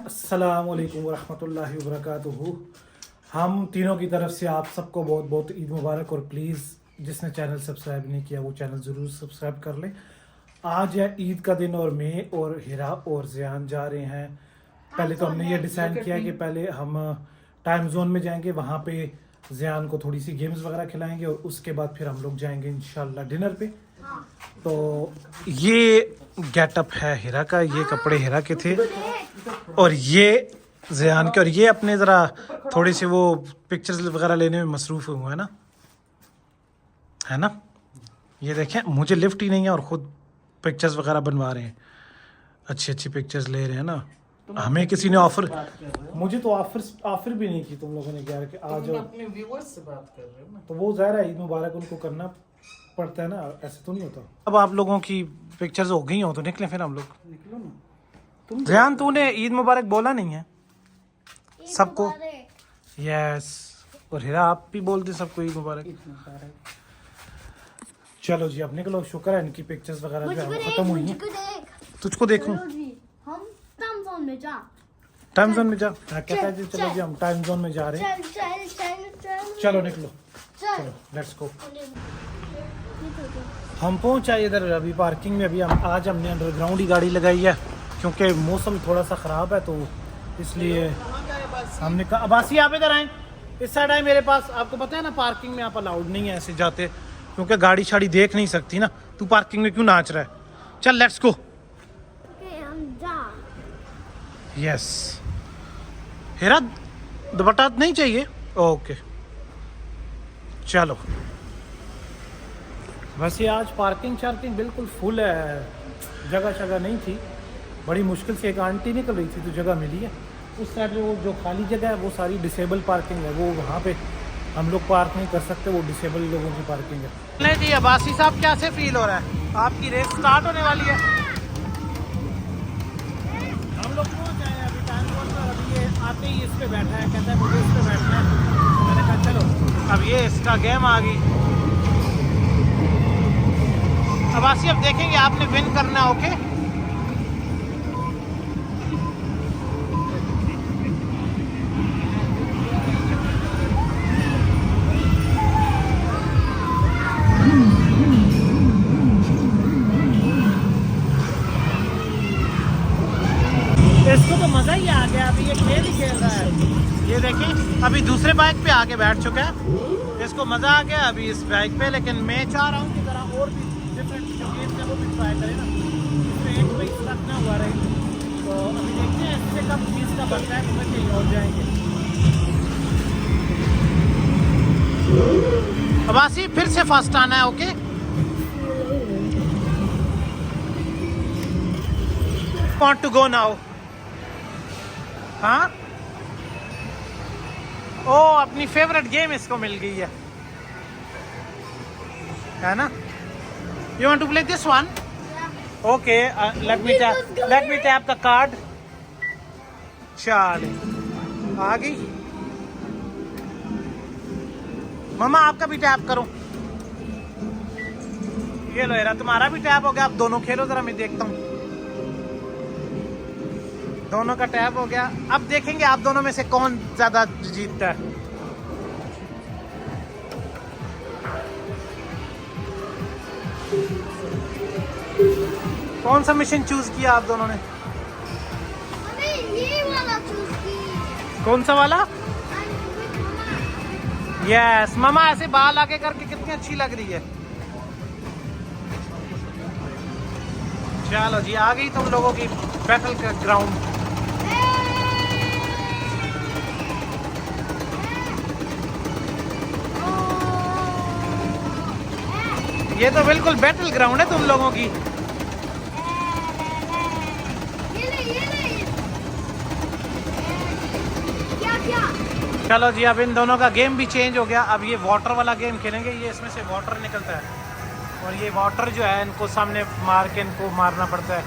अस्सलामुअलैकुम वरहमतुल्लाहि वबरकातुहू। हम तीनों की तरफ से आप सबको बहुत बहुत ईद मुबारक। और प्लीज़ जिसने चैनल सब्सक्राइब नहीं किया वो चैनल ज़रूर सब्सक्राइब कर लें। आज है ईद का दिन और मैं और हिरा और ज़ियान जा रहे हैं। पहले तो हमने ये डिसाइड किया कि पहले हम टाइम जोन में जाएंगे, वहाँ पे ज़ियान को थोड़ी सी गेम्स वगैरह खिलाएंगे और उसके बाद फिर हम लोग जाएंगे इंशाल्लाह डिनर पे। तो ये गेटअप है हिरा का, ये कपड़े हिरा के थे और ये ज़ियान के। और ये अपने ज़रा थोड़ी सी वो पिक्चर्स वगैरह लेने में मसरूफ़ हुए हैं ना, है ना। ये देखें, मुझे लिफ्ट ही नहीं है और ख़ुद पिक्चर्स वगैरह बनवा रहे हैं, अच्छी अच्छी पिक्चर्स ले रहे हैं ना। हमें किसी ने ऑफर, मुझे तो ऑफर भी नहीं की तुम लोगों ने क्या कि आज अपने व्यूअर्स से बात कर रहे हो ना, तो वो ज़ाहिर है ईद मुबारक उनको करना पड़ता है ना, ऐसे तो नहीं होता। अब आप लोगों की पिक्चर्स हो गई हो तो निकले फिर हम लोग। निकलो ना। ज़ियान तूने ईद मुबारक बोला नहीं है सबको? यस। और हिरा आप भी बोल दे सबको ईद मुबारक। चलो जी अब निकलो। शुक्र है इनकी पिक्चर्स वगैरह जो है खत्म हुई हैं। तुझको देखूं? हम टाइम जोन में जा। टाइम जोन में जा? कहता है जी चलो जी हम टाइम जोन में जा रहे हैं। चलो निकलो, चलो लेट्स गो। हम पहुंच आए इधर अभी पार्किंग में। अभी आज हमने अंडरग्राउंड ही गाड़ी लगाई है क्योंकि मौसम थोड़ा सा ख़राब है, तो इसलिए हमने कहा अब्बासी आप इधर आए, इस साइड आए मेरे पास। आपको पता है ना पार्किंग में आप अलाउड नहीं है ऐसे जाते, क्योंकि गाड़ी शाड़ी देख नहीं सकती ना। तू पार्किंग में क्यों नाच रहा है? चल लेट्स गो। यस। हेरा दुपट्टा नहीं चाहिए? ओके चलो। वैसे आज पार्किंग शार्किंग बिल्कुल फुल है, जगह शगह नहीं थी। बड़ी मुश्किल से एक आंटी निकल रही थी तो जगह मिली है। उस साइड में वो जो खाली जगह है वो सारी डिसेबल पार्किंग है, वो वहाँ पे हम लोग पार्क नहीं कर सकते, वो डिसेबल लोगों की पार्किंग है। नहीं जी अब्बासी साहब कैसे फील हो रहा है? आपकी रेस स्टार्ट होने वाली है। हम लोग पहुँच आए हैं अभी टाइम पर। अभी ये आते ही इस पे बैठा है, कहता है मुझे इस पे बैठना है। मैंने कहा चलो। अब ये इसका गेम आ गई। अब्बासी अब देखेंगे, आपने विन करना। ओके इसको तो मज़ा ही आ गया। अभी ये खेल ही खेल रहा है। ये देखिए अभी दूसरे बाइक पे आके बैठ चुका है, इसको मज़ा आ गया अभी इस बाइक पे। लेकिन मैं चाह रहा हूँ कि ज़रा और भी डिफरेंट जो गेम्स है वो भी ट्राई करें ना, इसमें एक पे स्टक ना हुआ रहे। तो अभी देखते हैं इससे कब चीज़ का बनता है, तो फिर कहीं और जाएंगे। अब्बासी फिर से फर्स्ट आना है। Okay want to go now? हाँ ओ अपनी फेवरेट गेम इसको मिल गई है ना। You want to play this one? Okay let me tap the card. चल आ गई। मम्मा आपका भी टैप करो। ये लो यार तुम्हारा भी टैप हो गया। अब दोनों खेलो जरा, मैं देखता हूँ। दोनों का टैप हो गया। अब देखेंगे आप दोनों में से कौन ज्यादा जीतता है। कौन सा मिशन चूज किया आप दोनों ने? ये वाला चूज की। कौन सा वाला? यस मामा ऐसे बाल आगे करके कितनी अच्छी लग रही है। चलो जी आ गई तुम लोगों की बैटल का ग्राउंड। ये तो बिल्कुल बैटल ग्राउंड है तुम लोगों की। चलो जी अब इन दोनों का गेम भी चेंज हो गया। अब ये वाटर वाला गेम खेलेंगे। ये इसमें से वाटर निकलता है और ये वाटर जो है इनको सामने मार के इनको मारना पड़ता है।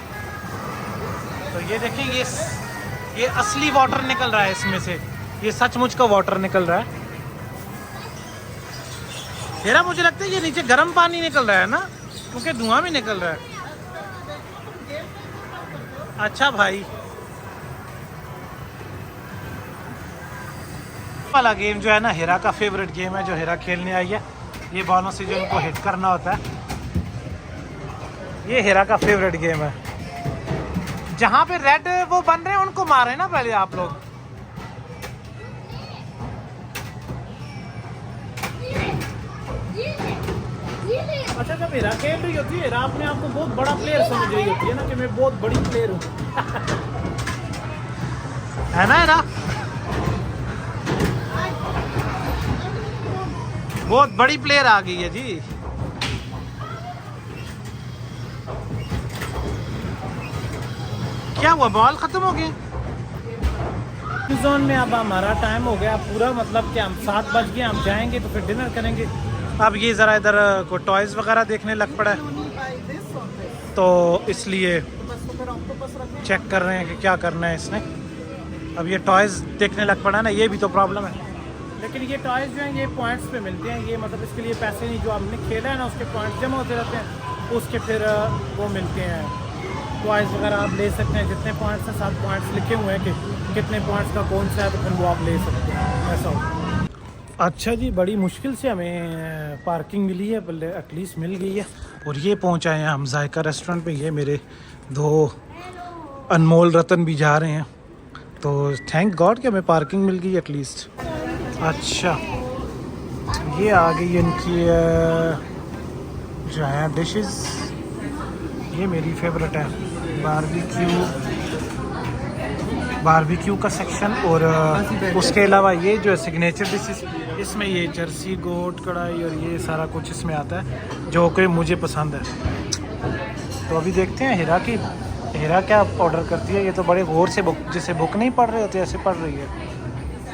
तो ये देखिए ये असली वाटर निकल रहा है इसमें से, ये सचमुच का वाटर निकल रहा है। तेरा मुझे लगता है ये नीचे गर्म पानी निकल रहा है ना। क्योंकि धुआं भी निकल रहा है। अच्छा भाई, वाला गेम जो है ना हिरा का फेवरेट गेम है, जो हिरा खेलने आई है। ये बॉलों से जो उनको हिट करना होता है, ये हिरा का फेवरेट गेम है। जहाँ पे रेड वो बन रहे हैं उनको मारे ना पहले आप लोग। अच्छा, जब हिरा खेल रही होती है, हिरा अपने आप को बहुत बड़ा प्लेयर समझ रही होती है ना, कि मैं बहुत बड़ी प्लेयर हूँ। है ना हिरा? बहुत बड़ी प्लेयर आ गई है जी। क्या हुआ, बॉल खत्म हो गई? जोन में अब हमारा टाइम हो गया पूरा, मतलब कि हम 7 बज गए, हम जाएंगे तो फिर डिनर करेंगे। अब ये ज़रा इधर को टॉयज़ वगैरह देखने लग पड़ा है, तो इसलिए चेक कर रहे हैं कि क्या करना है इसने। अब ये टॉयज़ देखने लग पड़ा ना, ये भी तो प्रॉब्लम है। लेकिन ये टॉयज़ जो हैं ये पॉइंट्स पे मिलते हैं, ये मतलब इसके लिए पैसे नहीं, जो हमने खेला है ना उसके पॉइंट्स जमा होते रहते हैं, उसके फिर वो मिलते हैं टॉयज़ वगैरह। आप ले सकते हैं जितने पॉइंट्स हैं, 7 पॉइंट्स लिखे हुए हैं कि कितने पॉइंट्स का कौन सा है, तो फिर वो आप ले सकते हैं, ऐसा हो। अच्छा जी, बड़ी मुश्किल से हमें पार्किंग मिली है, बल्ले एटलीस्ट मिल गई है। और ये पहुंच आए हैं हम जायका रेस्टोरेंट पे। ये मेरे 2 अनमोल रतन भी जा रहे हैं, तो थैंक गॉड कि हमें पार्किंग मिल गई एटलीस्ट। अच्छा, ये आ गई इनकी जो है डिशेस। ये मेरी फेवरेट है, बारबेक्यू का सेक्शन। और उसके अलावा ये जो है सिग्नेचर डिशेस, इसमें ये जर्सी गोट कढ़ाई और ये सारा कुछ इसमें आता है, जो कि मुझे पसंद है। तो अभी देखते हैं हिरा क्या ऑर्डर करती है। ये तो बड़े गौर से जैसे बुक नहीं पढ़ रहे होते ऐसे पढ़ रही है।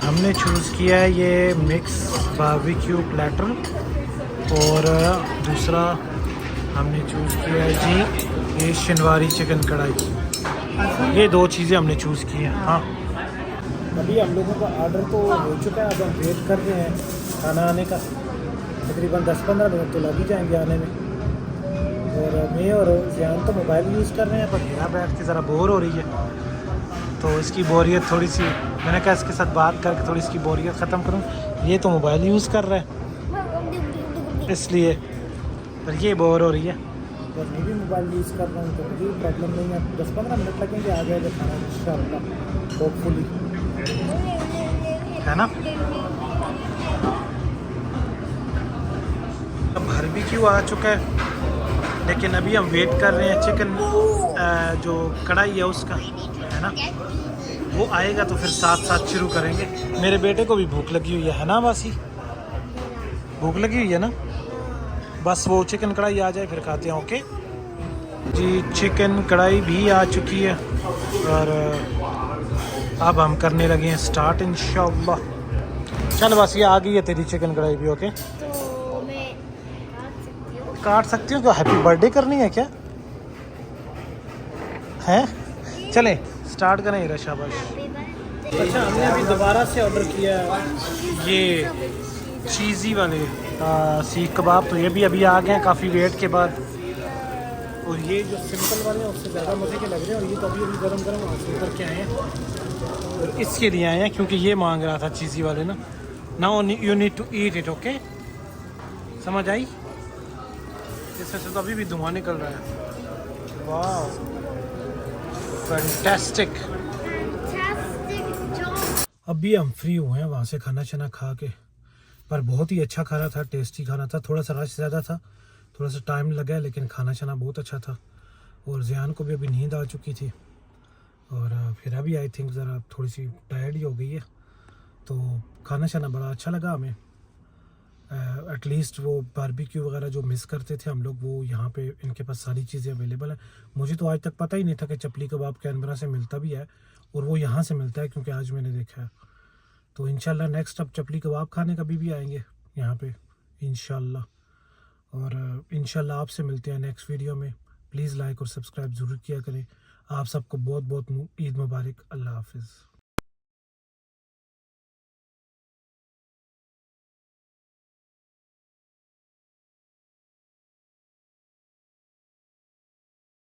हमने चूज़ किया है ये मिक्स बारबेक्यू प्लेटर, और दूसरा हमने चूज़ किया है जी ये शिनवारी चिकन कढ़ाई। ये 2 चीज़ें हमने चूज़ की हैं। हाँ, अभी हम लोगों का ऑर्डर तो हो चुका है, अब हम वेट कर रहे हैं खाना आने का। तकरीबन 10-15 मिनट तो लग ही जाएंगे आने में। और मैं और ज़ियान तो मोबाइल यूज़ कर रहे हैं, पर हिरा बैठ के ज़रा बोर हो रही है, तो इसकी बोरियत थोड़ी सी, मैंने कहा इसके साथ बात करके थोड़ी इसकी बोरियत ख़त्म करूं। ये तो मोबाइल यूज़ कर रहा है इसलिए, पर ये बोर हो रही है। और मैं भी मोबाइल यूज़ कर रहा हूँ, तो मुझे प्रॉब्लम नहीं है। 10-15 मिनट लगेंगे, आ जाएगा खाना इंशाअल्लाह, होपफुली, है ना। अब बारबेक्यू आ चुका है, लेकिन अभी हम वेट कर रहे हैं चिकन जो कढ़ाई है उसका, है ना। वो आएगा तो फिर साथ शुरू करेंगे। मेरे बेटे को भी भूख लगी हुई है ना वासी? भूख लगी हुई है ना, बस वो चिकन कढ़ाई आ जाए फिर खाते हैं। ओके जी, चिकन कढ़ाई भी आ चुकी है, और अब हम करने लगे हैं स्टार्ट इंशाअल्लाह। चल बस ये आ गई है तेरी चिकन कढ़ाई भी। ओके, तो मैं काट सकती हूँ क्या? हैप्पी बर्थडे करनी है क्या? हैं, चलें स्टार्ट करें हीरा, शाबाश। अच्छा, हमने अभी दोबारा से ऑर्डर किया ये चीज़ी वाले सीख कबाब, तो ये भी अभी आ गए हैं काफ़ी वेट के बाद। और ये जो सिंपल वाले हैं उससे ज़्यादा मज़े के लग रहे हैं, और ये तो अभी गरम हासिल करके आए हैं। और इसके लिए आए हैं क्योंकि ये मांग रहा था चीज़ी वाले ना। Now you need to eat it. Okay, समझ आई? इससे तो अभी भी धुआं निकल रहा है। वाह, फैंटास्टिक। अभी हम फ्री हुए हैं वहाँ से खाना छना खा के, पर बहुत ही अच्छा खाना था, टेस्टी खाना था। थोड़ा सा रश ज़्यादा था, थोड़ा सा टाइम लगा, लेकिन खाना छना बहुत अच्छा था। और ज़ियान को भी अभी नींद आ चुकी थी, और फिर अभी आई थिंक ज़रा थोड़ी सी टायर्ड ही हो गई है। तो खाना छना बड़ा अच्छा लगा हमें। एटलीस्ट वो बारबेक्यू वगैरह जो मिस करते थे हम लोग, वो यहाँ पे इनके पास सारी चीज़ें अवेलेबल हैं। मुझे तो आज तक पता ही नहीं था कि चपली कबाब कैनबरा से मिलता भी है, और वो यहाँ से मिलता है, क्योंकि आज मैंने देखा है। तो इंशाल्लाह नेक्स्ट अब चपली कबाब खाने कभी भी आएंगे यहाँ पे इंशाल्लाह। और इंशाल्लाह आपसे मिलते हैं नेक्स्ट वीडियो में। प्लीज़ लाइक और सब्सक्राइब ज़रूर किया करें। आप सबको बहुत बहुत ईद मुबारक। अल्लाह हाफिज़।